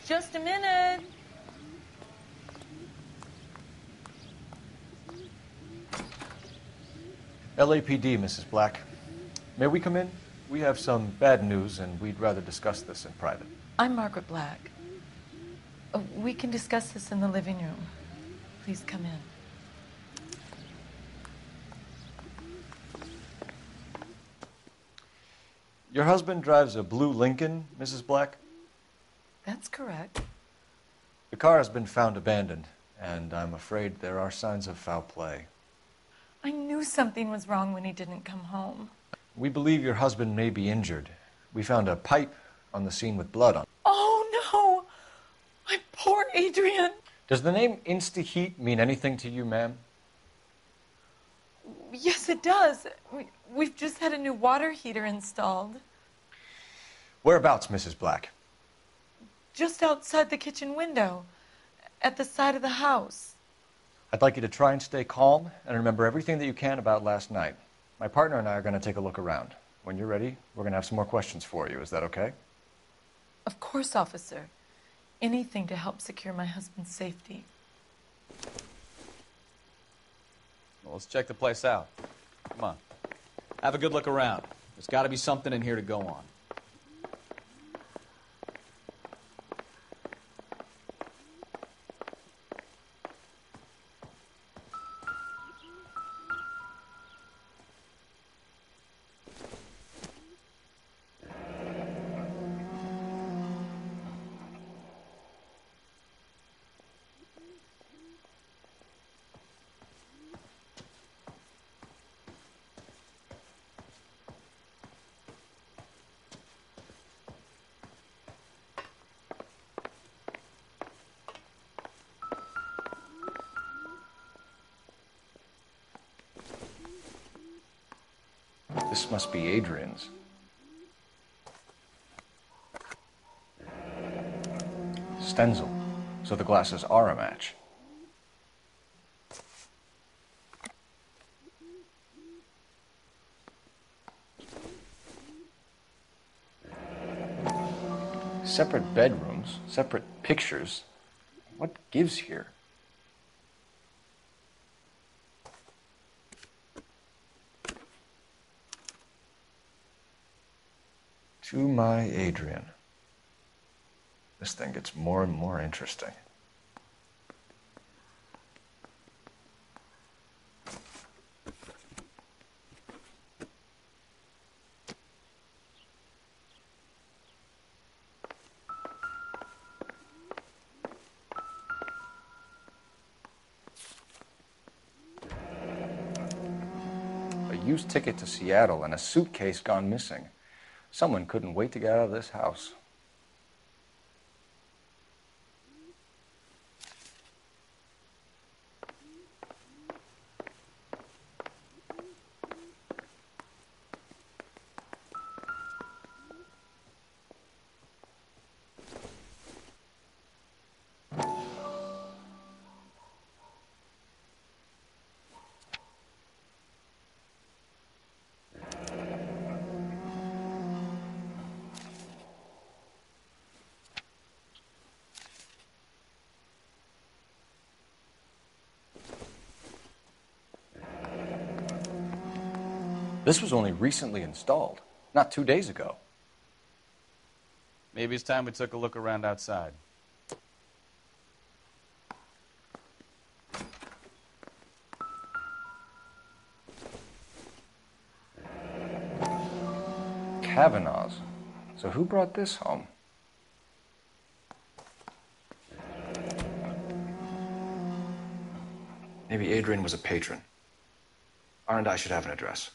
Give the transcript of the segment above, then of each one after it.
Just a minute. LAPD, Mrs. Black. May we come in? We have some bad news, and we'd rather discuss this in private. I'm Margaret Black. We can discuss this in the living room. Please come in. Your husband drives a blue Lincoln, Mrs. Black? That's correct. The car has been found abandoned, and I'm afraid there are signs of foul play. I knew something was wrong when he didn't come home. We believe your husband may be injured. We found a pipe on the scene with blood on it. Oh, no! My poor Adrian! Does the name Insta-Heat mean anything to you, ma'am? Yes, it does. We've just had a new water heater installed. Whereabouts, Mrs. Black? Just outside the kitchen window, at the side of the house. I'd like you to try and stay calm and remember everything that you can about last night. My partner and I are going to take a look around. When you're ready, we're going to have some more questions for you. Is that okay? Of course, officer. Anything to help secure my husband's safety. Well, let's check the place out. Come on. Have a good look around. There's got to be something in here to go on. This must be Adrian's. Stencil. So the glasses are a match. Separate bedrooms, separate pictures. What gives here? To my Adrian. This thing gets more and more interesting. A used ticket to Seattle and a suitcase gone missing. Someone couldn't wait to get out of this house. This was only recently installed, not 2 days ago. Maybe it's time we took a look around outside. Kavanaugh's. So who brought this home? Maybe Adrian was a patron. R&I should have an address.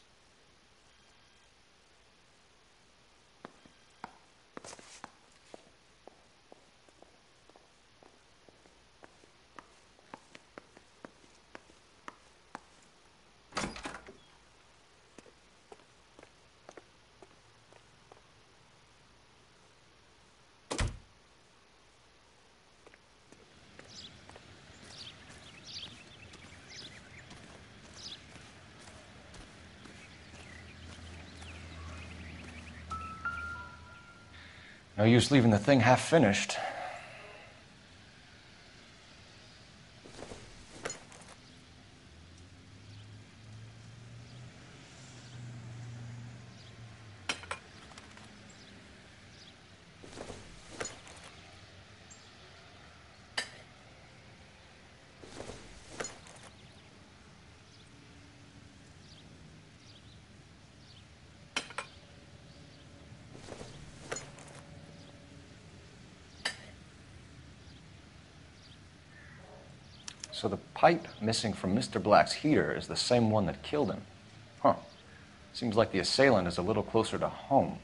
No use leaving the thing half finished. So the pipe missing from Mr. Black's heater is the same one that killed him. Huh. Seems like the assailant is a little closer to home.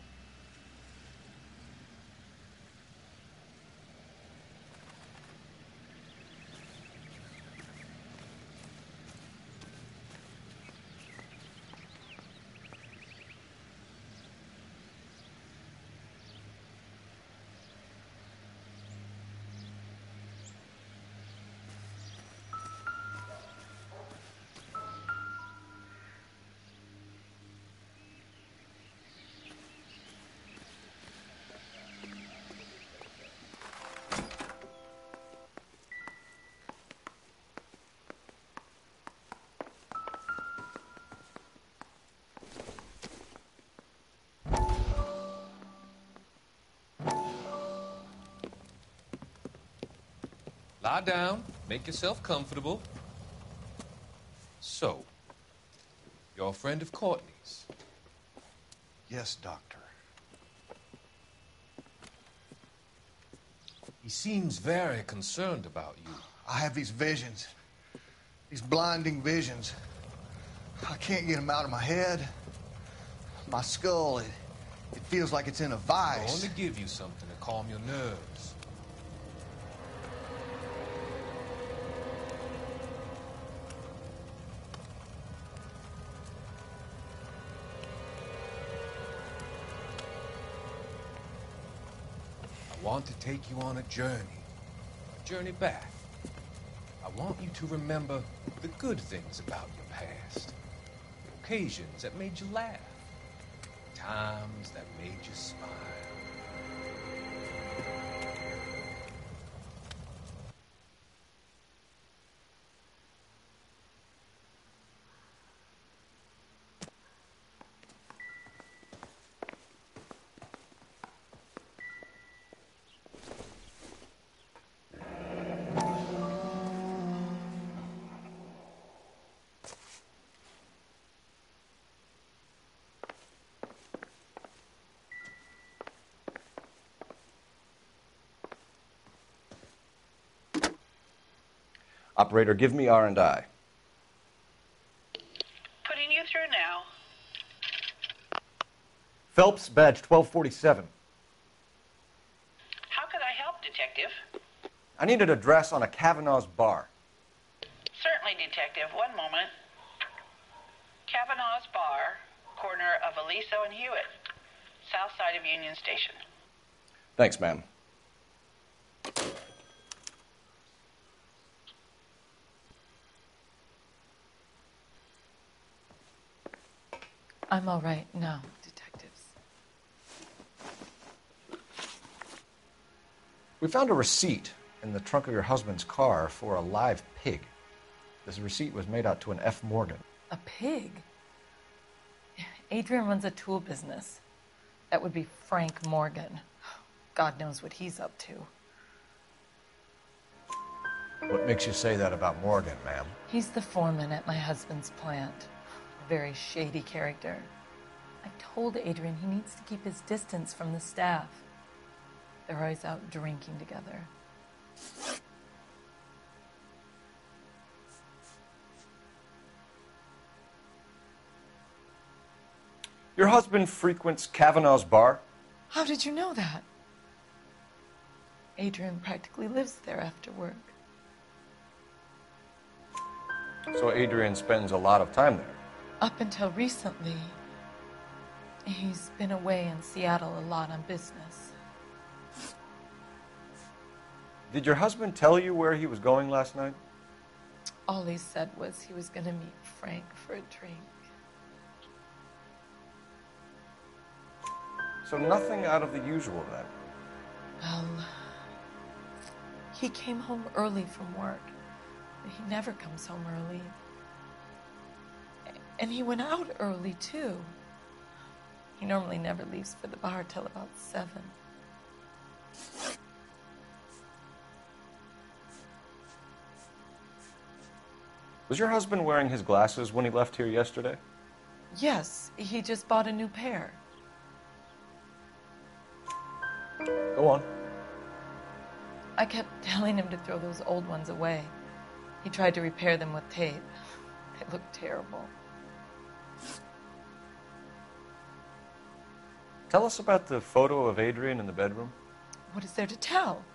Lie down, make yourself comfortable. So, you're a friend of Courtney's? Yes, Doctor. He seems very concerned about you. I have these visions. These blinding visions. I can't get them out of my head. My skull, it feels like it's in a I vice. want to give you something to calm your nerves. I want to take you on a journey back. I want you to remember the good things about your past, the occasions that made you laugh, times that made you smile. Operator, give me R&I. Putting you through now. Phelps, badge 1247. How could I help, Detective? I need an address on a Kavanaugh's bar. Certainly, Detective. One moment. Kavanaugh's Bar, corner of Aliso and Hewitt, south side of Union Station. Thanks, ma'am. I'm all right now, detectives. We found a receipt in the trunk of your husband's car for a live pig. This receipt was made out to an F. Morgan. A pig? Adrian runs a tool business. That would be Frank Morgan. God knows what he's up to. What makes you say that about Morgan, ma'am? He's the foreman at my husband's plant. A very shady character. I told Adrian he needs to keep his distance from the staff. They're always out drinking together. Your husband frequents Kavanaugh's bar? How did you know that? Adrian practically lives there after work. So Adrian spends a lot of time there. Up until recently, he's been away in Seattle a lot on business. Did your husband tell you where he was going last night? All he said was he was going to meet Frank for a drink. So nothing out of the usual then. Well, he came home early from work. He never comes home early. And he went out early, too. He normally never leaves for the bar till about 7. Was your husband wearing his glasses when he left here yesterday? Yes, he just bought a new pair. Go on. I kept telling him to throw those old ones away. He tried to repair them with tape. They looked terrible. Tell us about the photo of Adrian in the bedroom. What is there to tell?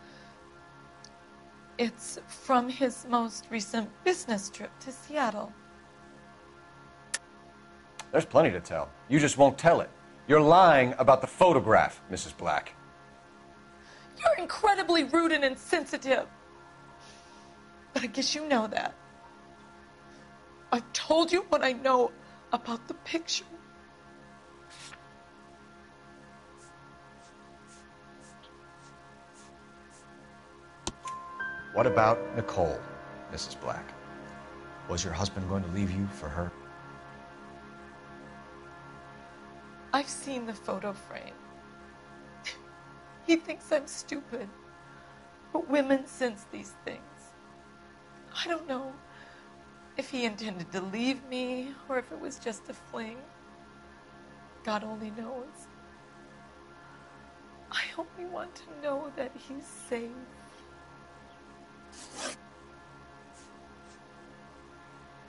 It's from his most recent business trip to Seattle. There's plenty to tell. You just won't tell it. You're lying about the photograph, Mrs. Black. You're incredibly rude and insensitive. But I guess you know that. I've told you what I know about the picture. What about Nicole, Mrs. Black? Was your husband going to leave you for her? I've seen the photo frame. He thinks I'm stupid. But women sense these things. I don't know if he intended to leave me or if it was just a fling. God only knows. I only want to know that he's safe.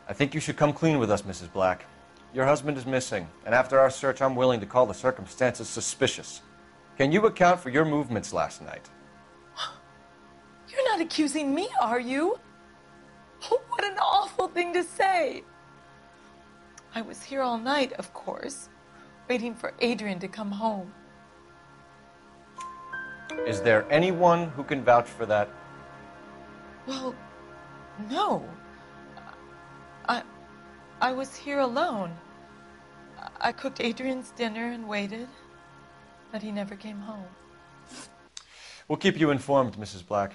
I think you should come clean with us, Mrs. Black. Your husband is missing, and after our search, I'm willing to call the circumstances suspicious. Can you account for your movements last night? You're not accusing me, are you? Oh, what an awful thing to say. I was here all night, of course, waiting for Adrian to come home. Is there anyone who can vouch for that? Well, no. I was here alone. I cooked Adrian's dinner and waited, but he never came home. We'll keep you informed, Mrs. Black.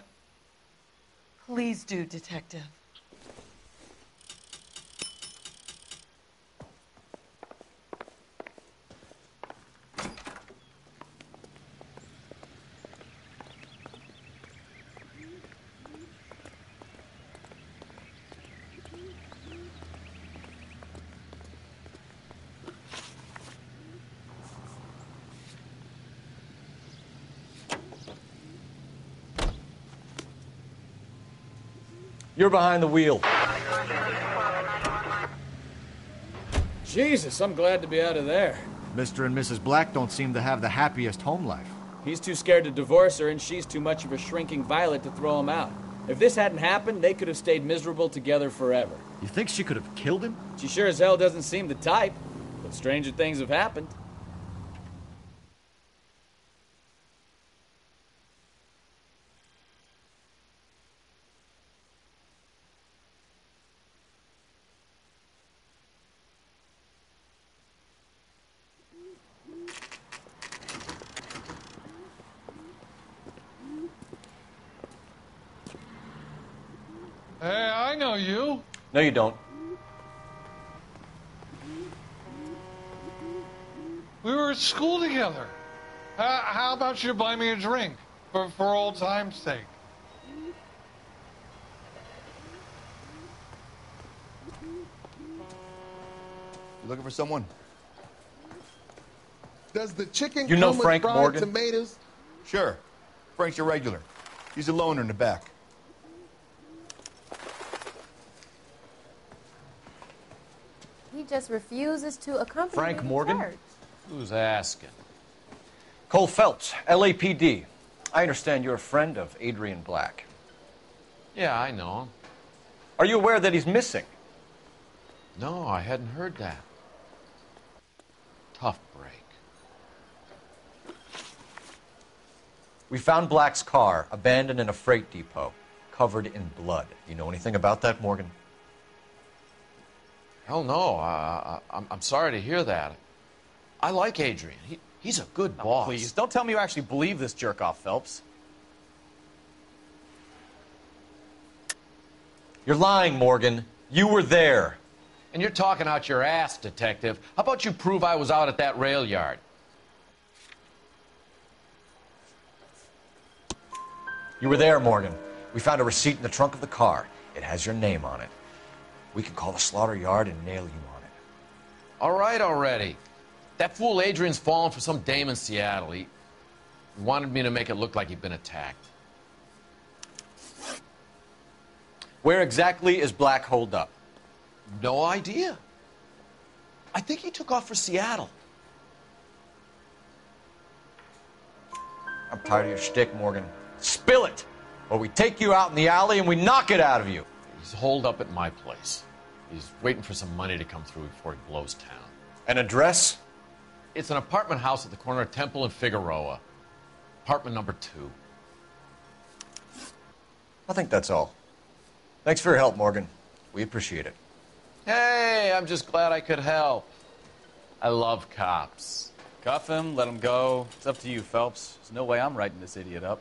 Please do, Detective. You're behind the wheel. Jesus, I'm glad to be out of there. Mr. and Mrs. Black don't seem to have the happiest home life. He's too scared to divorce her, and she's too much of a shrinking violet to throw him out. If this hadn't happened, they could have stayed miserable together forever. You think she could have killed him? She sure as hell doesn't seem the type, but stranger things have happened. Hey, I know you. No, you don't. We were at school together. How about you buy me a drink for old time's sake? You looking for someone? Does the chicken You know come Frank with fried Morgan? tomatoes? Sure. Frank's your regular. He's a loner in the back. He just refuses to accompany Frank me to Morgan? church. Who's asking? Cole Phelps, LAPD. I understand you're a friend of Adrian Black. Yeah, I know him. Are you aware that he's missing? No, I hadn't heard that. Tough break. We found Black's car abandoned in a freight depot, covered in blood. You know anything about that, Morgan? Hell no. I'm sorry to hear that. I like Adrian. He's a good boss. Please, don't tell me you actually believe this jerk-off, Phelps. You're lying, Morgan. You were there. And you're talking out your ass, detective. How about you prove I was out at that rail yard? You were there, Morgan. We found a receipt in the trunk of the car. It has your name on it. We can call the slaughter yard and nail you on it. All right already. That fool Adrian's fallen for some dame in Seattle. He wanted me to make it look like he'd been attacked. Where exactly is Black holed up? No idea. I think he took off for Seattle. I'm tired of your shtick, Morgan. Spill it! Or we take you out in the alley and we knock it out of you. He's holed up at my place. He's waiting for some money to come through before he blows town. An address? It's an apartment house at the corner of Temple and Figueroa. Apartment number 2. I think that's all. Thanks for your help, Morgan. We appreciate it. Hey, I'm just glad I could help. I love cops. Cuff him, let him go. It's up to you, Phelps. There's no way I'm writing this idiot up.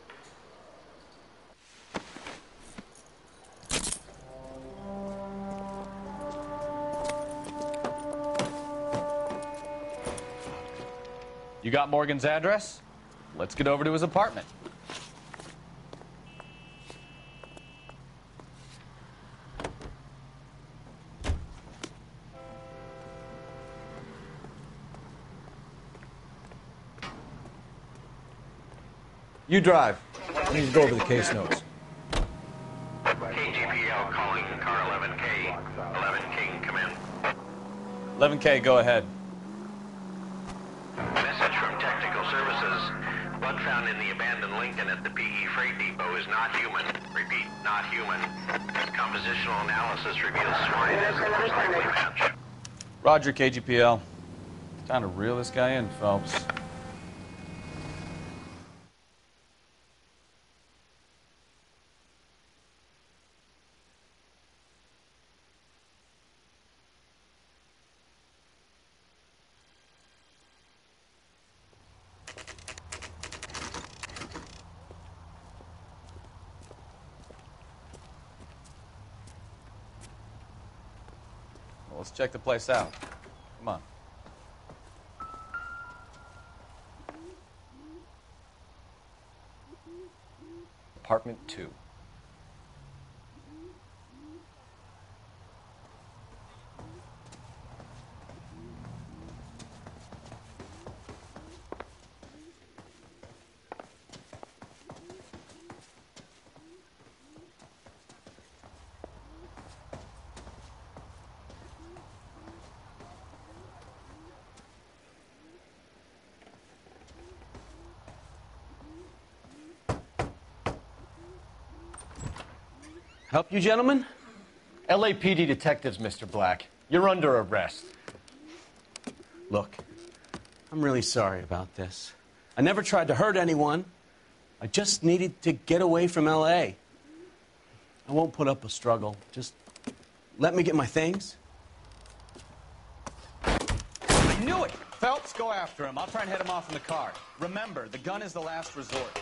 You got Morgan's address? Let's get over to his apartment. You drive. I need to go over the case notes. KGPL calling car 11K. 11K, come in. 11K, go ahead. Message from Technical Services. Blood found in the abandoned Lincoln at the PE Freight Depot is not human. Repeat, not human. Compositional analysis reveals swine as the most likely match. Roger, KGPL. Time to reel this guy in, Phelps. Let's check the place out. Come on. Apartment 2. Help you, gentlemen? LAPD detectives, Mr. Black. You're under arrest. Look, I'm really sorry about this. I never tried to hurt anyone. I just needed to get away from L.A. I won't put up a struggle. Just let me get my things. I knew it! Phelps, go after him. I'll try and head him off in the car. Remember, the gun is the last resort.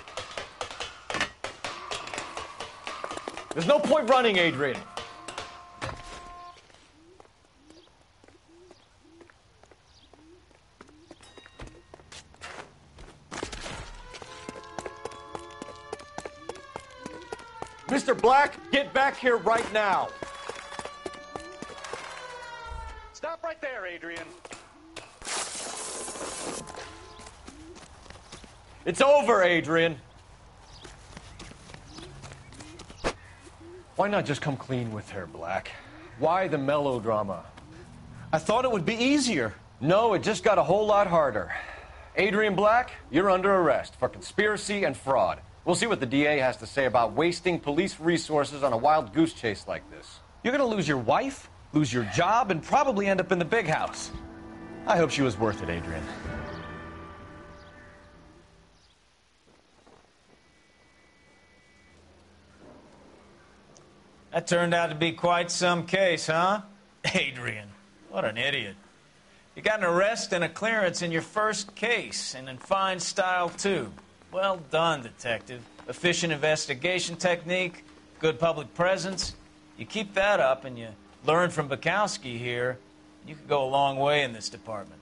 There's no point running, Adrian. Mr. Black, get back here right now. Stop right there, Adrian. It's over, Adrian. Why not just come clean with her, Black? Why the melodrama? I thought it would be easier. No, it just got a whole lot harder. Adrian Black, you're under arrest for conspiracy and fraud. We'll see what the DA has to say about wasting police resources on a wild goose chase like this. You're gonna lose your wife, lose your job, and probably end up in the big house. I hope she was worth it, Adrian. That turned out to be quite some case, huh? Adrian, what an idiot. You got an arrest and a clearance in your first case, and in fine style, too. Well done, detective. Efficient investigation technique, good public presence. You keep that up and you learn from Bukowski here, you could go a long way in this department.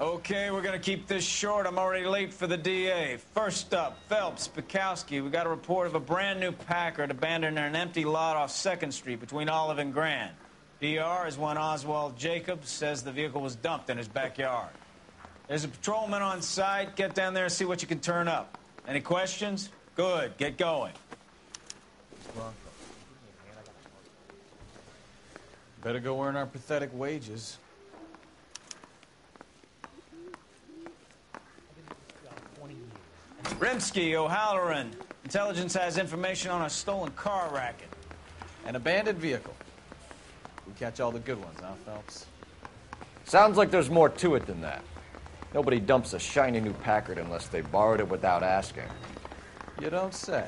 Okay, we're gonna keep this short. I'm already late for the DA. First up, Phelps, Bukowski. We got a report of a brand new Packard abandoned in an empty lot off 2nd Street between Olive and Grand. DR is one Oswald Jacobs says the vehicle was dumped in his backyard. There's a patrolman on site. Get down there and see what you can turn up. Any questions? Good. Get going. Better go earn our pathetic wages. Rimsky, O'Halloran. Intelligence has information on a stolen car racket. An abandoned vehicle. We catch all the good ones, huh, Phelps? Sounds like there's more to it than that. Nobody dumps a shiny new Packard unless they borrowed it without asking. You don't say.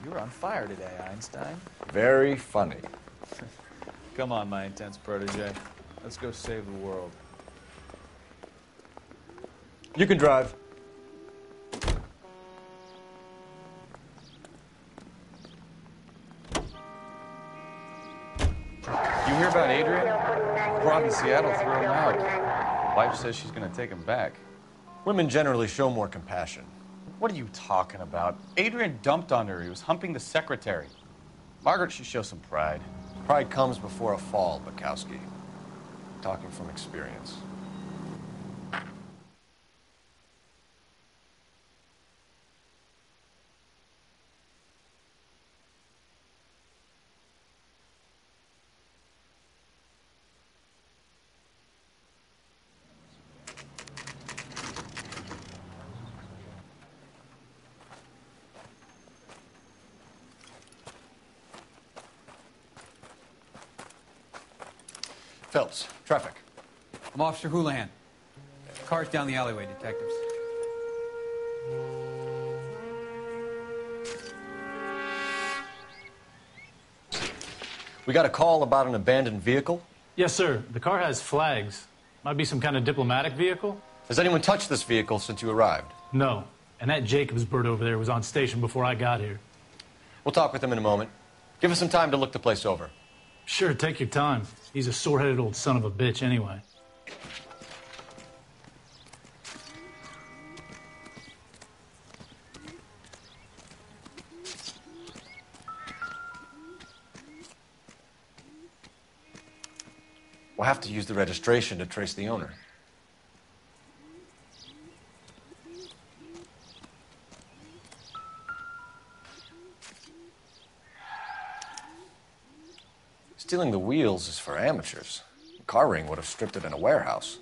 You're on fire today, Einstein. Very funny. Come on, my intense protege. Let's go save the world. You can drive. You hear about Adrian? Rob in Seattle threw him out. Wife says she's going to take him back. Women generally show more compassion. What are you talking about? Adrian dumped on her. He was humping the secretary. Margaret should show some pride. Pride comes before a fall, Bukowski. Talking from experience. Phelps, traffic. I'm Officer Houlihan. Car's down the alleyway, detectives. We got a call about an abandoned vehicle? Yes, sir. The car has flags. Might be some kind of diplomatic vehicle. Has anyone touched this vehicle since you arrived? No. And that Jacobs bird over there was on station before I got here. We'll talk with him in a moment. Give us some time to look the place over. Sure, take your time. He's a sore-headed old son of a bitch anyway. We'll have to use the registration to trace the owner. Stealing the wheels is for amateurs. A car ring would have stripped it in a warehouse.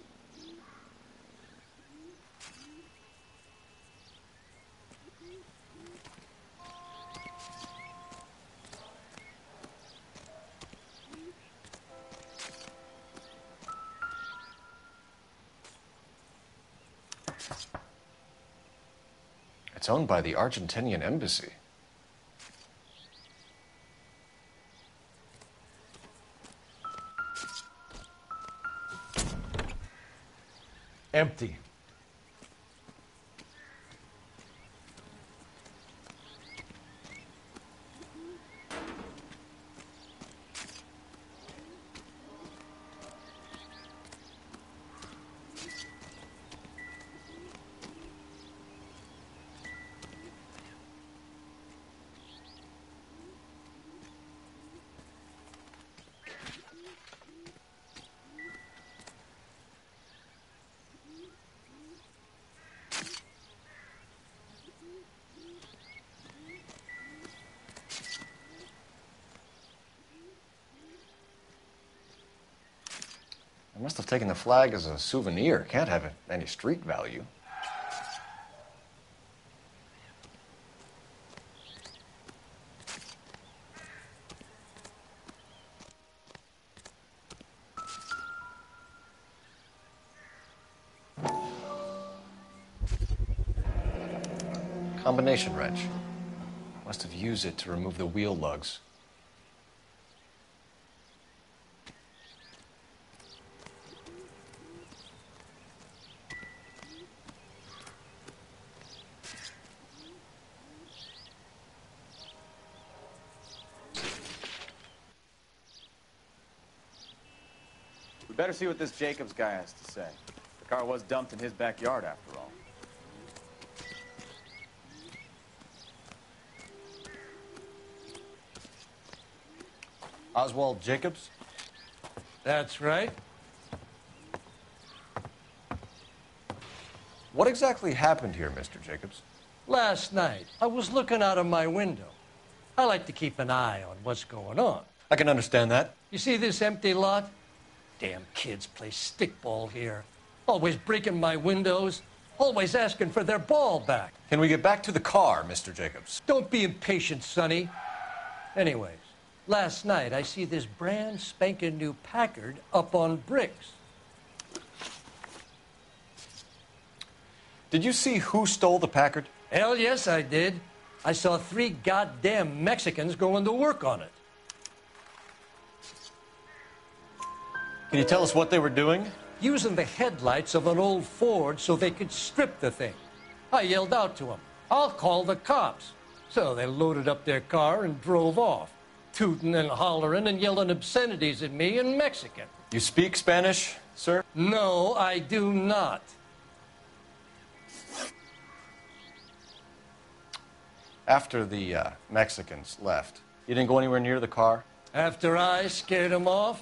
It's owned by the Argentinian embassy. Empty. I must have taken the flag as a souvenir. Can't have any street value. Combination wrench. Must have used it to remove the wheel lugs. We better see what this Jacobs guy has to say. Car was dumped in his backyard, after all. Oswald Jacobs? That's right. What exactly happened here, Mr. Jacobs? Last night, I was looking out of my window. I like to keep an eye on what's going on. I can understand that. You see this empty lot? Damn kids play stickball here. Always breaking my windows. Always asking for their ball back. Can we get back to the car, Mr. Jacobs? Don't be impatient, Sonny. Anyways, last night I see this brand spanking new Packard up on bricks. Did you see who stole the Packard? Hell yes, I did. I saw 3 goddamn Mexicans going to work on it. Can you tell us what they were doing? Using the headlights of an old Ford so they could strip the thing. I yelled out to them, "I'll call the cops." So they loaded up their car and drove off, tooting and hollering and yelling obscenities at me in Mexican. You speak Spanish, sir? No, I do not. After the Mexicans left, you didn't go anywhere near the car? After I scared them off?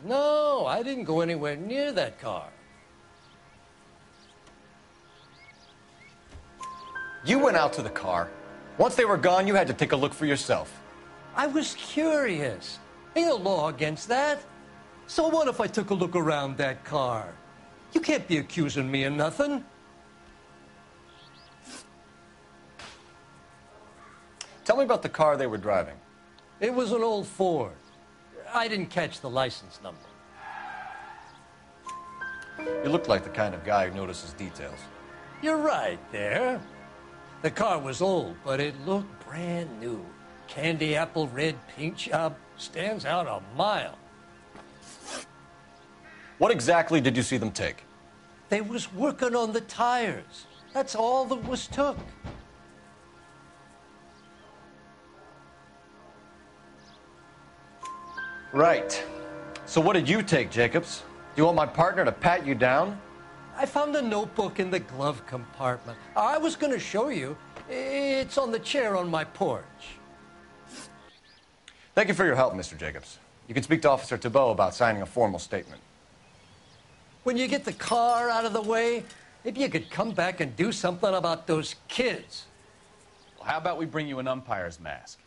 No, I didn't go anywhere near that car. You went out to the car. Once they were gone, you had to take a look for yourself. I was curious. Ain't no law against that. So what if I took a look around that car? You can't be accusing me of nothing. Tell me about the car they were driving. It was an old Ford. I didn't catch the license number. You look like the kind of guy who notices details. You're right there. The car was old, but it looked brand new. Candy apple red paint job stands out a mile. What exactly did you see them take? They was working on the tires. That's all that was took. Right. So what did you take, Jacobs? Do you want my partner to pat you down? I found a notebook in the glove compartment. I was going to show you. It's on the chair on my porch. Thank you for your help, Mr. Jacobs. You can speak to Officer Thibault about signing a formal statement. When you get the car out of the way, maybe you could come back and do something about those kids. Well, how about we bring you an umpire's mask?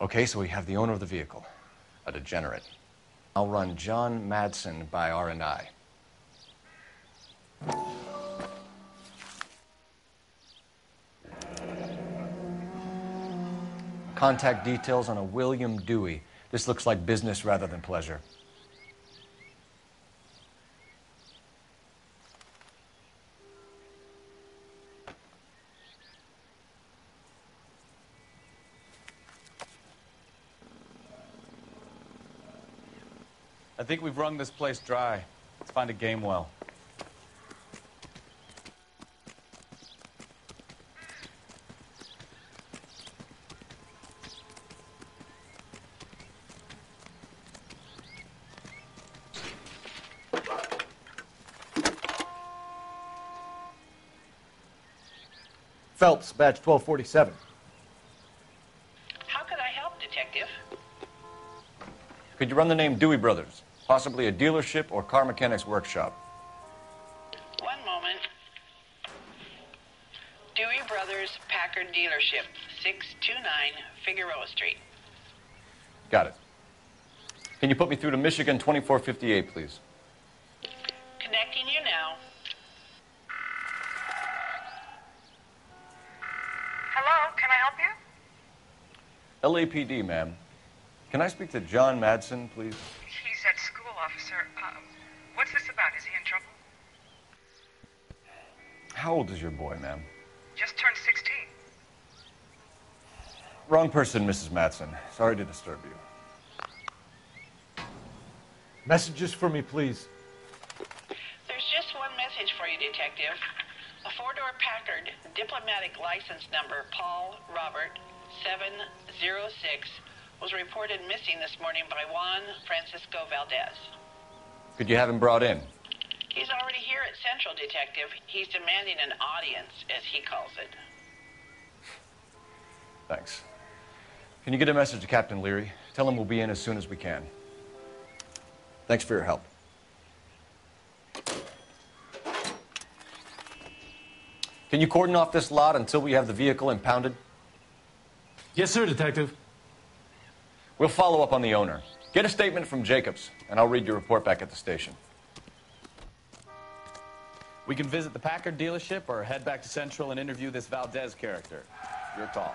Okay, so we have the owner of the vehicle, a degenerate. I'll run John Madsen by R&I. Contact details on a William Dewey. This looks like business rather than pleasure. I think we've wrung this place dry. Let's find a game well. Phelps, badge 1247. How could I help, Detective? Could you run the name Dewey Brothers? Possibly a dealership or car mechanics workshop. One moment. Dewey Brothers Packard Dealership, 629 Figueroa Street. Got it. Can you put me through to Michigan 2458, please? Connecting you now. Hello, can I help you? LAPD, ma'am. Can I speak to John Madsen, please? He's at school, officer. What's this about? Is he in trouble? How old is your boy, ma'am? Just turned 16. Wrong person, Mrs. Madsen. Sorry to disturb you. Messages for me, please. There's just one message for you, Detective. A four-door Packard, diplomatic license number Paul Robert 706, was reported missing this morning by Juan Francisco Valdez. Could you have him brought in? He's already here at Central, Detective. He's demanding an audience, as he calls it. Thanks. Can you get a message to Captain Leary? Tell him we'll be in as soon as we can. Thanks for your help. Can you cordon off this lot until we have the vehicle impounded? Yes, sir, Detective. We'll follow up on the owner. Get a statement from Jacobs, and I'll read your report back at the station. We can visit the Packard dealership or head back to Central and interview this Valdez character. Your call.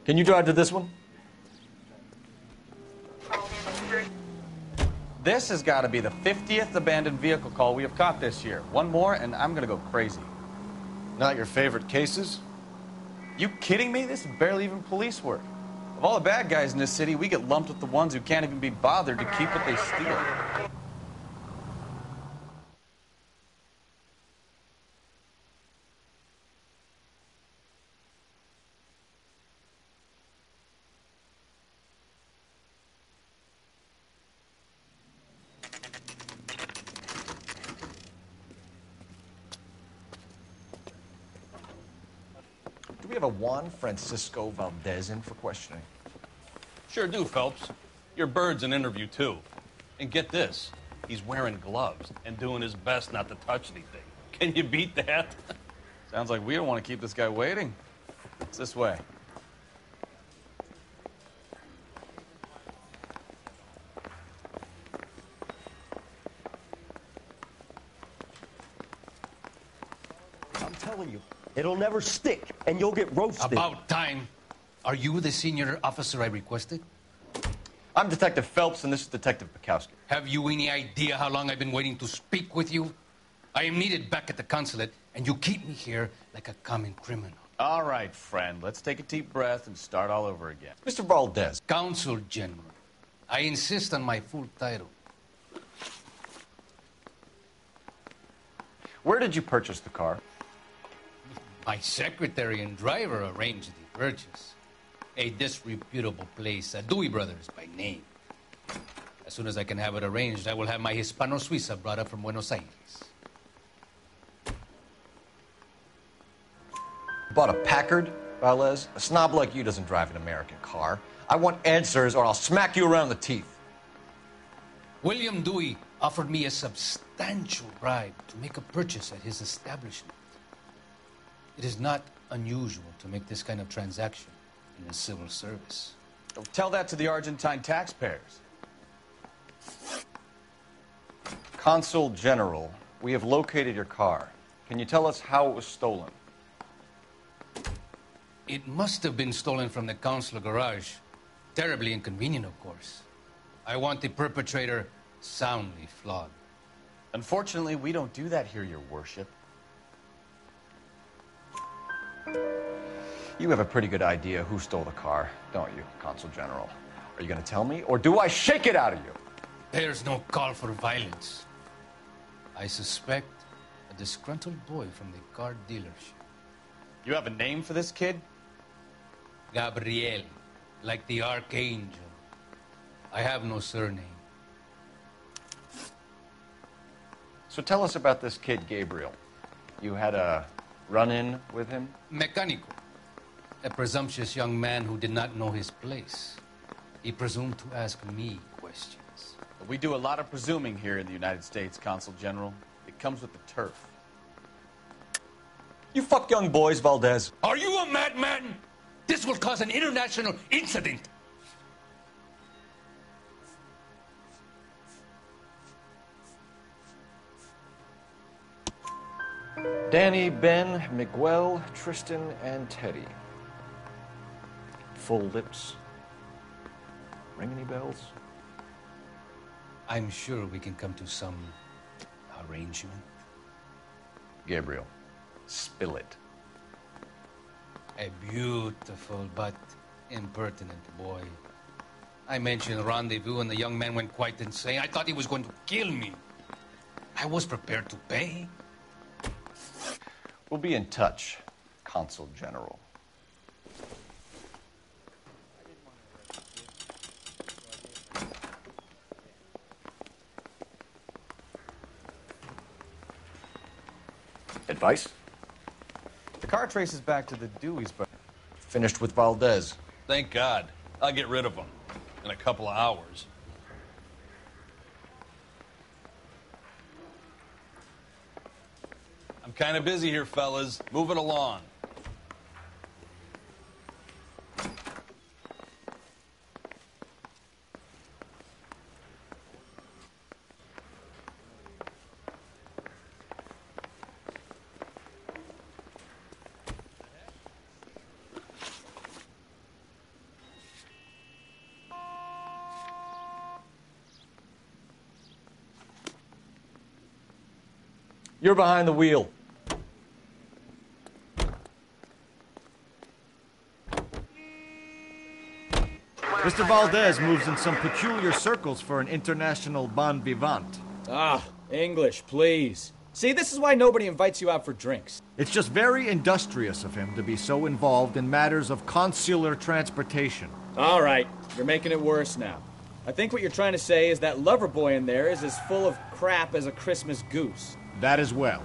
Can you drive to this one? This has got to be the 50th abandoned vehicle call we have caught this year. One more, and I'm going to go crazy. Not your favorite cases? You kidding me? This is barely even police work. Of all the bad guys in this city, we get lumped with the ones who can't even be bothered to keep what they steal. Do we have a Juan Francisco Valdez in for questioning? Sure do, Phelps. Your bird's an interview, too. And get this, he's wearing gloves and doing his best not to touch anything. Can you beat that? Sounds like we don't want to keep this guy waiting. It's this way. I'm telling you, it'll never stick, and you'll get roasted. About time. Are you the senior officer I requested? I'm Detective Phelps, and this is Detective Bukowski. Have you any idea how long I've been waiting to speak with you? I am needed back at the consulate, and you keep me here like a common criminal. All right, friend. Let's take a deep breath and start all over again. Mr. Valdez. Consul General. I insist on my full title. Where did you purchase the car? My secretary and driver arranged the purchase. A disreputable place, Dewey Brothers by name. As soon as I can have it arranged, I will have my Hispano Suiza brought up from Buenos Aires. Bought a Packard, Valdez? A snob like you doesn't drive an American car. I want answers or I'll smack you around the teeth. William Dewey offered me a substantial bribe to make a purchase at his establishment. It is not unusual to make this kind of transaction in the civil service. Tell that to the Argentine taxpayers. Consul General, we have located your car. Can you tell us how it was stolen? It must have been stolen from the consular garage. Terribly inconvenient, of course. I want the perpetrator soundly flogged. Unfortunately, we don't do that here, Your Worship. You have a pretty good idea who stole the car, don't you, Consul General? Are you going to tell me, or do I shake it out of you? There's no call for violence. I suspect a disgruntled boy from the car dealership. You have a name for this kid? Gabriel, like the archangel. I have no surname. So tell us about this kid, Gabriel. You had a run-in with him? Mecánico. A presumptuous young man who did not know his place. He presumed to ask me questions. We do a lot of presuming here in the United States, Consul General. It comes with the turf. You fuck young boys, Valdez. Are you a madman? This will cause an international incident. Danny, Ben, Miguel, Tristan, and Teddy. full lips. Ring any bells? I'm sure we can come to some arrangement. Gabriel, spill it. A beautiful but impertinent boy. I mentioned rendezvous and the young man went quite insane. I thought he was going to kill me. I was prepared to pay. We'll be in touch, Consul General. Advice? The car traces back to the Deweys, but Finished with Valdez. Thank God. I'll get rid of him in a couple of hours. I'm kind of busy here, fellas. Move it along. You're behind the wheel. Mr. Valdez moves in some peculiar circles for an international bon vivant. Ah, English, please. See, this is why nobody invites you out for drinks. It's just very industrious of him to be so involved in matters of consular transportation. All right, you're making it worse now. I think what you're trying to say is that lover boy in there is as full of crap as a Christmas goose. That as well.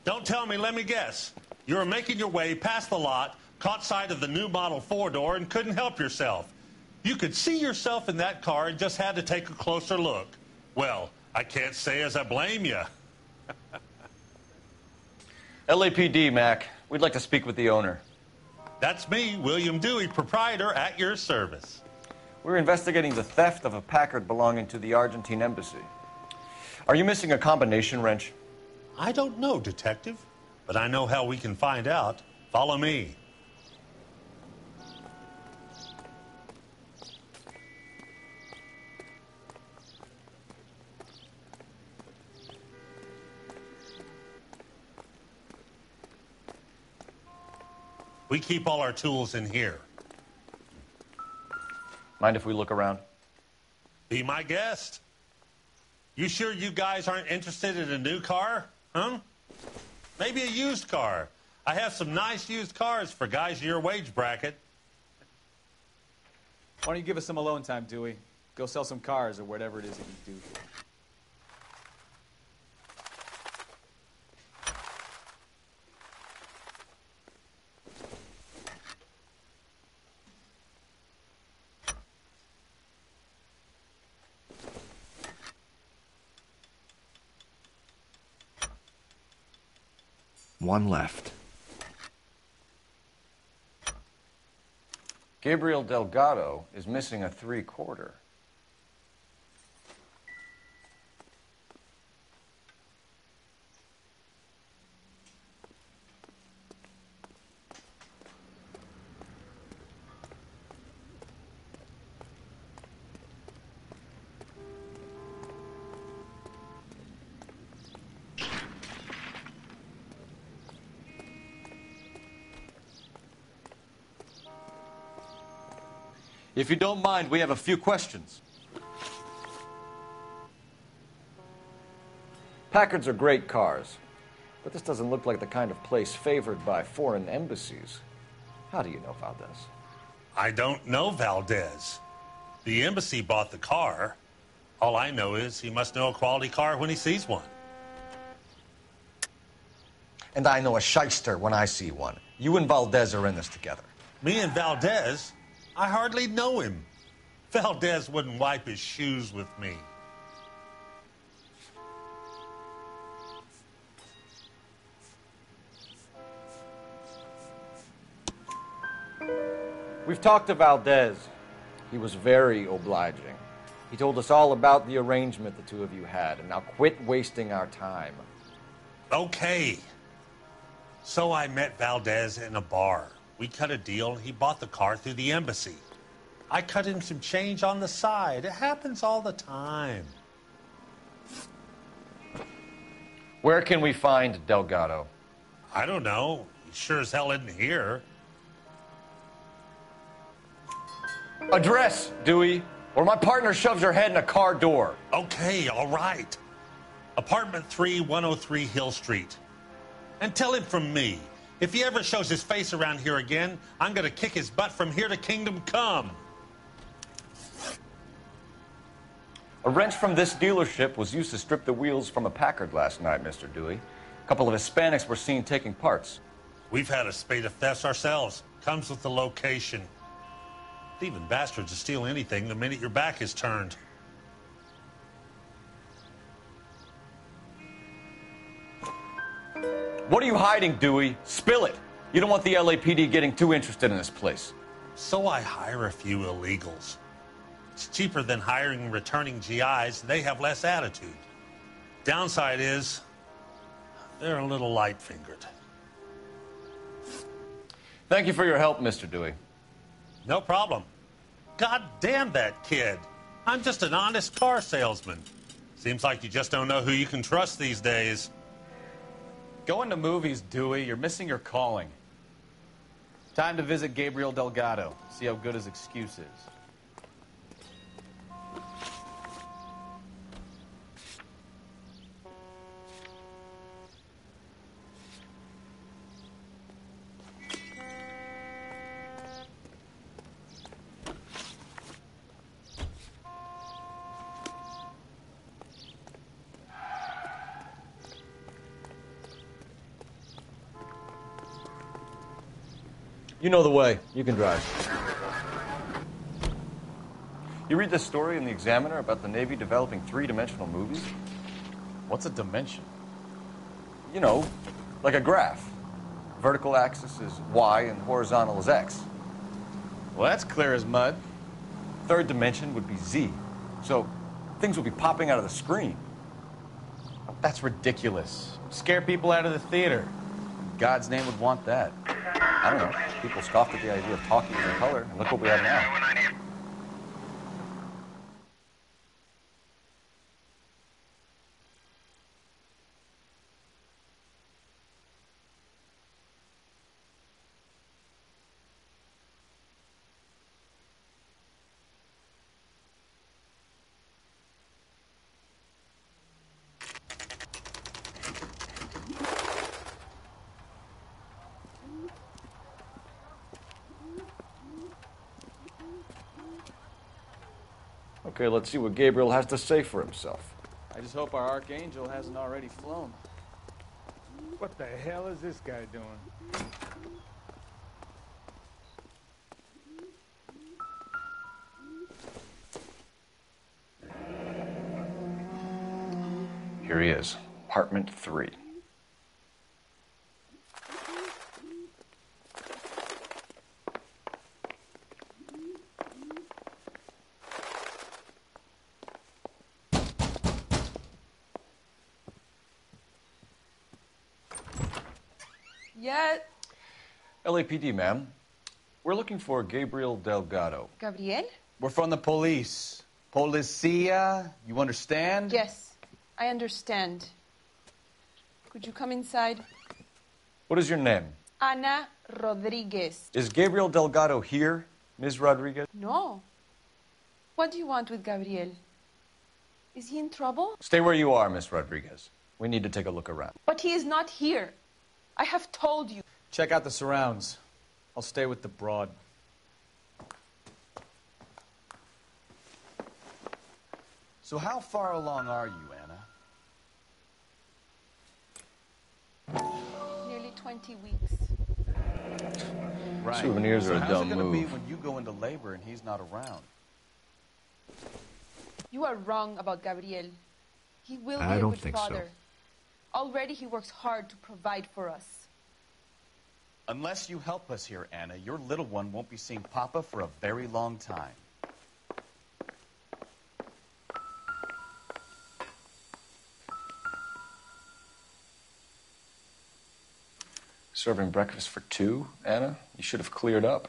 Don't tell me, let me guess. You were making your way past the lot, caught sight of the new model four-door, and couldn't help yourself. You could see yourself in that car and just had to take a closer look. Well, I can't say as I blame you. LAPD, Mac. We'd like to speak with the owner. That's me, William Dewey, proprietor, at your service. We're investigating the theft of a Packard belonging to the Argentine embassy. Are you missing a combination wrench? I don't know, Detective, but I know how we can find out. Follow me. We keep all our tools in here. Mind if we look around? Be my guest. You sure you guys aren't interested in a new car? Huh? Maybe a used car. I have some nice used cars for guys in your wage bracket. why don't you give us some alone time, Dewey? Go sell some cars or whatever it is that you do. One left. Gabriel Delgado is missing a 3/4. If you don't mind, we have a few questions. Packards are great cars, but this doesn't look like the kind of place favored by foreign embassies. How do you know Valdez? I don't know Valdez. The embassy bought the car. All I know is he must know a quality car when he sees one. And I know a shyster when I see one. You and Valdez are in this together. Me and Valdez? I hardly know him. Valdez wouldn't wipe his shoes with me. We've talked to Valdez. He was very obliging. He told us all about the arrangement the two of you had, and now quit wasting our time. Okay. So I met Valdez in a bar. We cut a deal, and he bought the car through the embassy. I cut him some change on the side. It happens all the time. Where can we find Delgado? I don't know. He sure as hell isn't here. Address, Dewey, or my partner shoves her head in a car door. Okay, all right. Apartment 3, 103 Hill Street. And tell him from me, if he ever shows his face around here again, I'm going to kick his butt from here to kingdom come. A wrench from this dealership was used to strip the wheels from a Packard last night, Mr. Dewey. A couple of Hispanics were seen taking parts. We've had a spate of thefts ourselves. Comes with the location. Thieving bastards to steal anything the minute your back is turned. What are you hiding, Dewey? Spill it. You don't want the LAPD getting too interested in this place. So I hire a few illegals. It's cheaper than hiring returning GIs. They have less attitude. Downside is, they're a little light-fingered. Thank you for your help, Mr. Dewey. No problem. God damn that kid. I'm just an honest car salesman. Seems like you just don't know who you can trust these days. Going to movies, Dewey. You're missing your calling. Time to visit Gabriel Delgado. See how good his excuse is. You know the way. You can drive. You read this story in the Examiner about the Navy developing three-dimensional movies? What's a dimension? You know, like a graph. Vertical axis is Y and horizontal is X. Well, that's clear as mud. Third dimension would be Z. So things will be popping out of the screen. That's ridiculous. Scare people out of the theater. God's name would want that. I don't know. People scoffed at the idea of talkies in color, and look what we have now. Okay, let's see what Gabriel has to say for himself. I just hope our Archangel hasn't already flown. What the hell is this guy doing? Here he is, apartment 3. Yes. LAPD, ma'am. We're looking for Gabriel Delgado. Gabriel? We're from the police. Policia, you understand? Yes, I understand. Could you come inside? What is your name? Ana Rodriguez. Is Gabriel Delgado here, Ms. Rodriguez? No. What do you want with Gabriel? Is he in trouble? Stay where you are, Miss Rodriguez. We need to take a look around. But he is not here. I have told you. Check out the surrounds. I'll stay with the broad. So how far along are you, Anna? Nearly 20 weeks. Right. Souvenirs are a how's dumb it gonna be move. when you go into labor and he's not around? You are wrong about Gabriel. He will be I a don't good think so. father. Already he works hard to provide for us. Unless you help us here, Anna, your little one won't be seeing Papa for a very long time. Serving breakfast for two, Anna? You should have cleared up.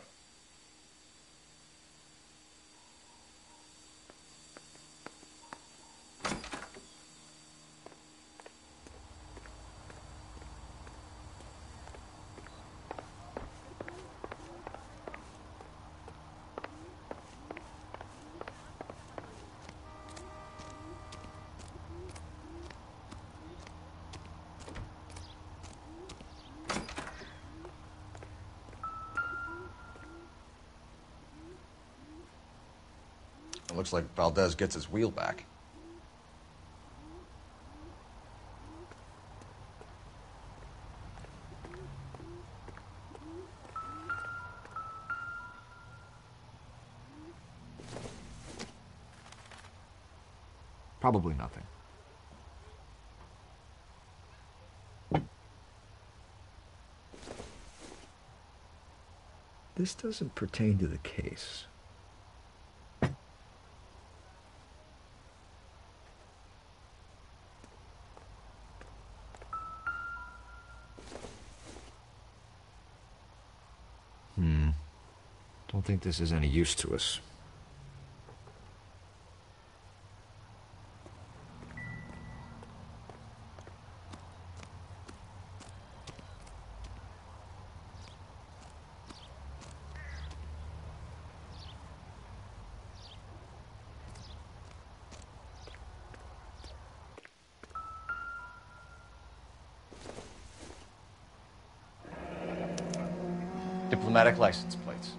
It looks like Valdez gets his wheel back. Probably nothing. This doesn't pertain to the case. Don't think this is any use to us. Diplomatic license plates.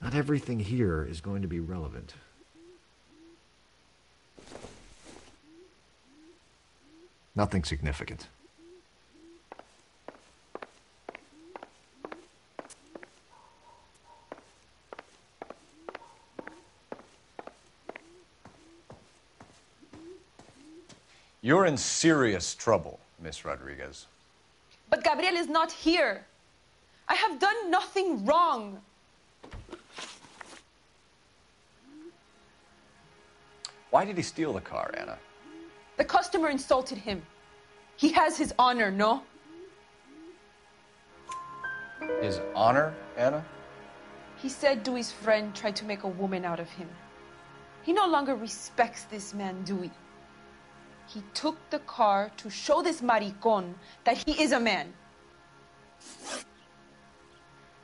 Not everything here is going to be relevant. Nothing significant. You're in serious trouble, Miss Rodriguez. But Gabriel is not here. I have done nothing wrong. Why did he steal the car, Anna? The customer insulted him. He has his honor, no? His honor, Anna? He said Dewey's friend tried to make a woman out of him. He no longer respects this man, Dewey. He took the car to show this maricon that he is a man.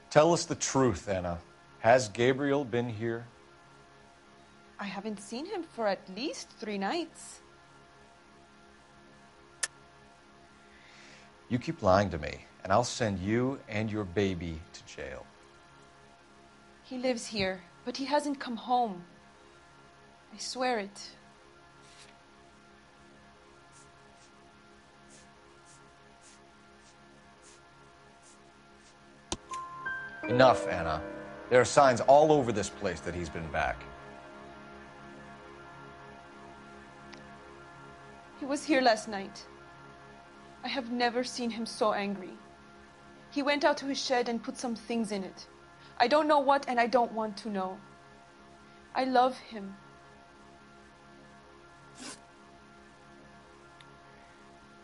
Tell us the truth, Anna. Has Gabriel been here? I haven't seen him for at least 3 nights. You keep lying to me, and I'll send you and your baby to jail. He lives here, but he hasn't come home. I swear it. Enough, Anna. There are signs all over this place that he's been back. He was here last night. I have never seen him so angry. He went out to his shed and put some things in it. I don't know what, and I don't want to know. I love him.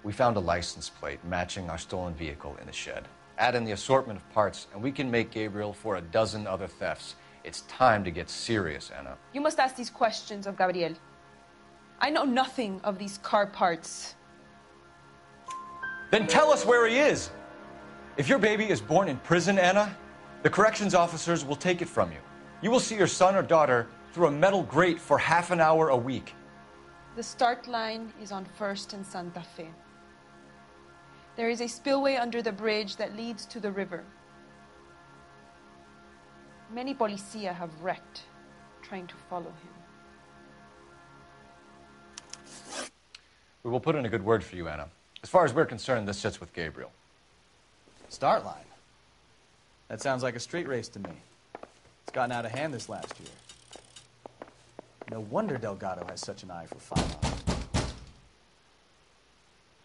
We found a license plate matching our stolen vehicle in the shed. Add in the assortment of parts, and we can make Gabriel for a dozen other thefts. It's time to get serious, Anna. You must ask these questions of Gabriel. I know nothing of these car parts. Then tell us where he is. If your baby is born in prison, Anna, the corrections officers will take it from you. You will see your son or daughter through a metal grate for half an hour a week. The start line is on 1st and Santa Fe. There is a spillway under the bridge that leads to the river. Many policia have wrecked trying to follow him. We will put in a good word for you, Anna. As far as we're concerned, this sits with Gabriel. Start line? That sounds like a street race to me. It's gotten out of hand this last year. No wonder Delgado has such an eye for firearms.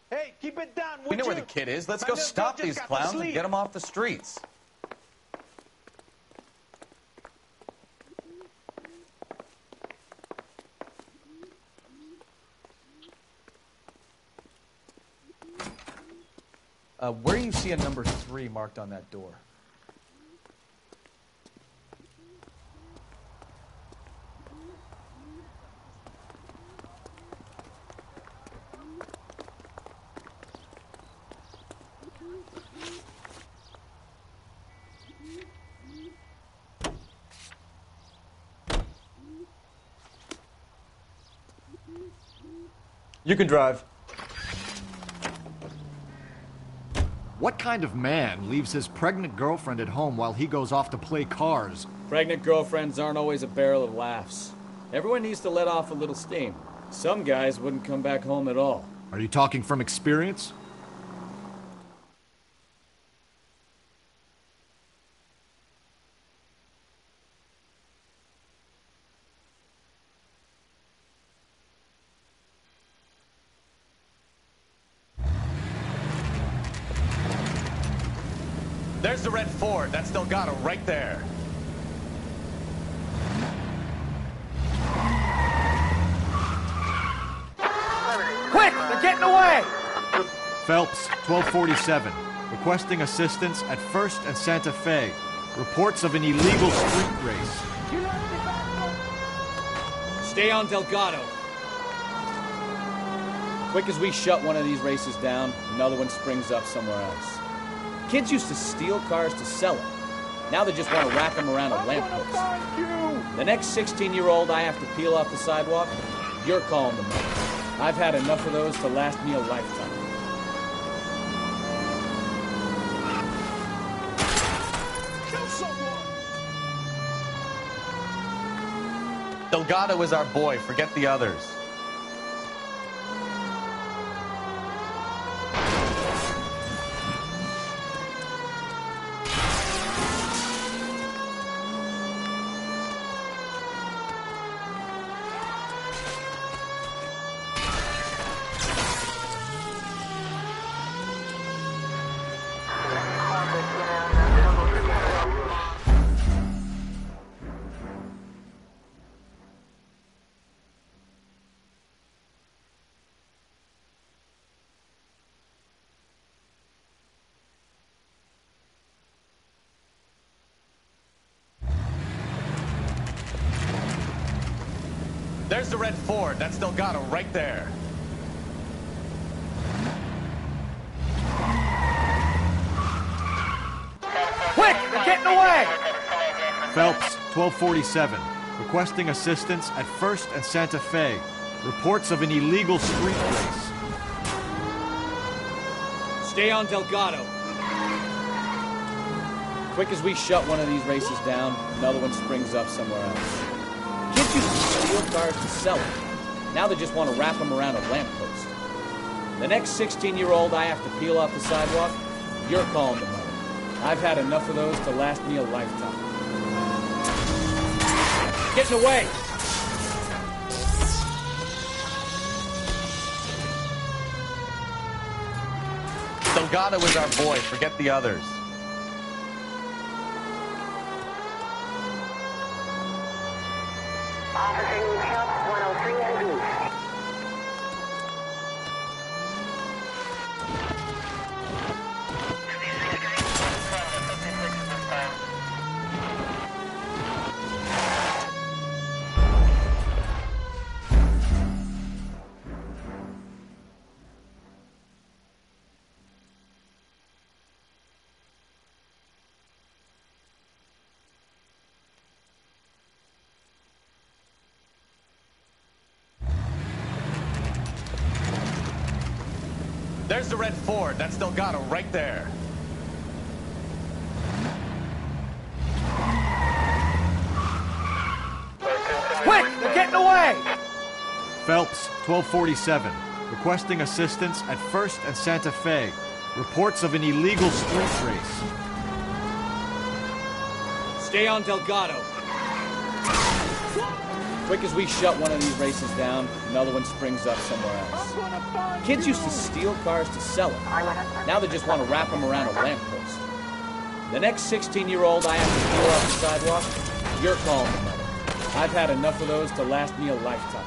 Hey, keep it down, would We know you? where the kid is. Let's My go little stop girl these just got to clowns and sleep. get them off the streets. Where do you see a number 3 marked on that door? You can drive. What kind of man leaves his pregnant girlfriend at home while he goes off to play cars? Pregnant girlfriends aren't always a barrel of laughs. Everyone needs to let off a little steam. Some guys wouldn't come back home at all. Are you talking from experience? There's the red Ford. That's Delgado right there. Quick, they're getting away! Phelps, 1247. Requesting assistance at 1st and Santa Fe. Reports of an illegal street race. Stay on Delgado. Quick as we shut one of these races down, another one springs up somewhere else. Kids used to steal cars to sell them. Now they just want to rack them around a lamppost. The next 16-year-old I have to peel off the sidewalk, you're calling the money. I've had enough of those to last me a lifetime. Kill someone! Delgado is our boy. Forget the others. There's the red Ford. That's Delgado right there. Quick, they're getting away! Phelps, 1247. Requesting assistance at 1st and Santa Fe. Reports of an illegal street race. Stay on Delgado. Quick as we shut one of these races down, another one springs up somewhere else. Kids used to steal cars to sell them. Now they just want to wrap them around a lamppost. The next 16-year-old I have to peel off the sidewalk, you're calling the money. I've had enough of those to last me a lifetime. Getting away! Delgado is our boy. Forget the others. Officer needs help, 103 and East. There's the red Ford. That's Delgado right there. Quick! They're getting away! Phelps, 1247. Requesting assistance at 1st and Santa Fe. Reports of an illegal street race. Stay on Delgado. Quick as we shut one of these races down, another one springs up somewhere else. Kids used to steal cars to sell them. Now they just want to wrap them around a lamppost. The next 16-year-old I have to steal off the sidewalk, you're calling the mother. I've had enough of those to last me a lifetime.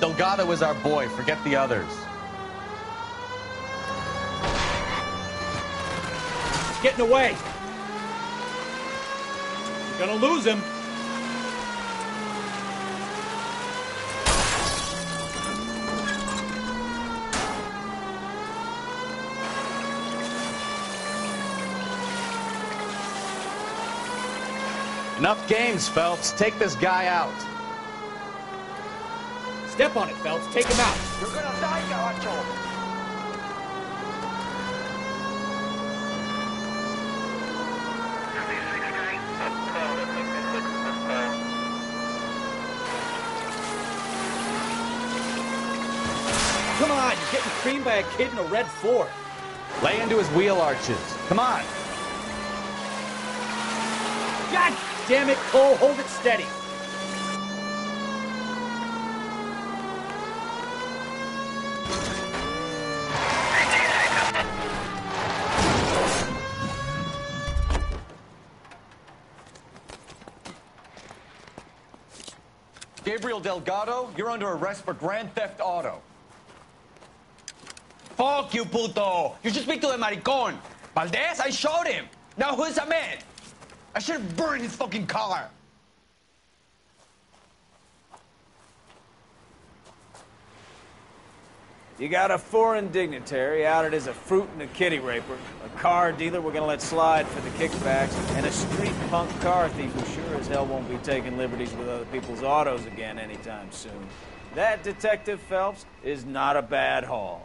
Delgado is our boy. Forget the others. He's getting away. You're gonna lose him. Enough games, Phelps. Take this guy out. Step on it, Phelps. Take him out. You're gonna die, Garacho. Come on, you're getting creamed by a kid in a red Ford. Lay into his wheel arches. Come on. God damn it, Cole. Hold it steady. Gabriel Delgado, you're under arrest for grand theft auto. Fuck you, puto! You should speak to the maricon. Valdez, I showed him. Now who's the man? I should have burned his fucking car. You got a foreign dignitary outed as a fruit and a kitty raper, a car dealer we're gonna let slide for the kickbacks, and a street punk car thief who sure as hell won't be taking liberties with other people's autos again anytime soon. That, Detective Phelps, is not a bad haul.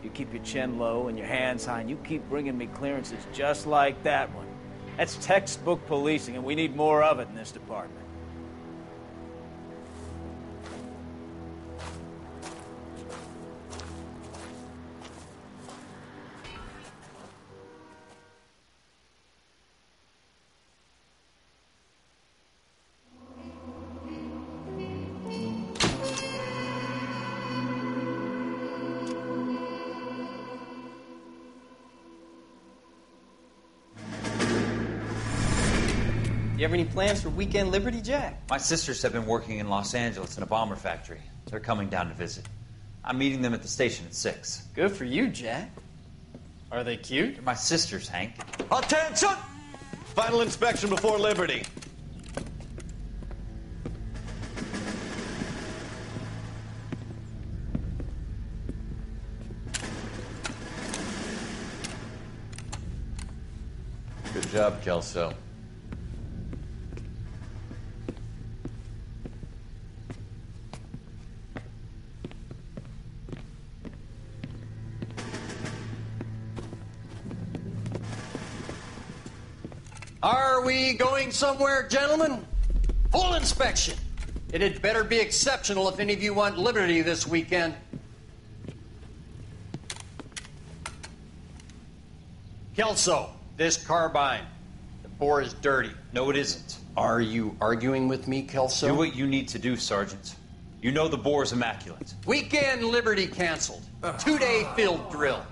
You keep your chin low and your hands high, and you keep bringing me clearances just like that one. That's textbook policing, and we need more of it in this department. You have any plans for weekend Liberty, Jack? My sisters have been working in Los Angeles in a bomber factory. They're coming down to visit. I'm meeting them at the station at 6. Good for you, Jack. Are they cute? They're my sisters, Hank. Attention! Final inspection before Liberty. Good job, Kelso. Are we going somewhere, gentlemen? Full inspection. It had better be exceptional if any of you want liberty this weekend. Kelso, this carbine. The bore is dirty. No, it isn't. Are you arguing with me, Kelso? Do what you need to do, Sergeant. You know the bore is immaculate. Weekend liberty canceled. 2-day field drill.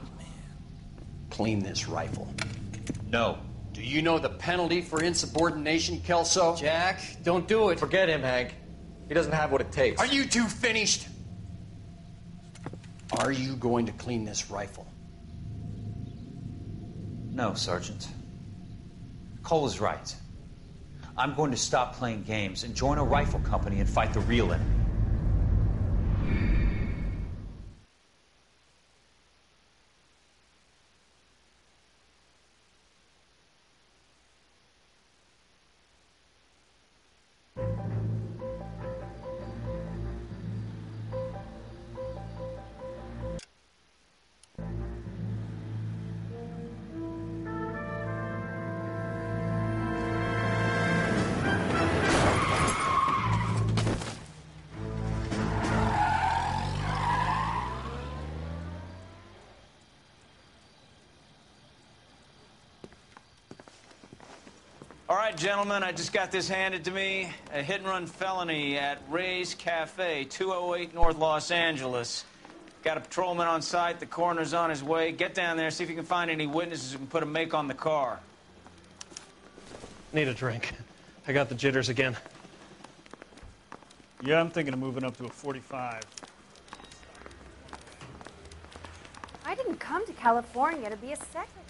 Clean this rifle. No. Do you know the penalty for insubordination, Kelso? Jack, don't do it. Forget him, Hank. He doesn't have what it takes. Are you two finished? Are you going to clean this rifle? No, Sergeant. Cole is right. I'm going to stop playing games and join a rifle company and fight the real enemy. All right, gentlemen, I just got this handed to me. A hit-and-run felony at Ray's Cafe, 208 North Los Angeles. Got a patrolman on site. The coroner's on his way. Get down there, see if you can find any witnesses who can put a make on the car. Need a drink. I got the jitters again. Yeah, I'm thinking of moving up to a 45. I didn't come to California to be a secretary.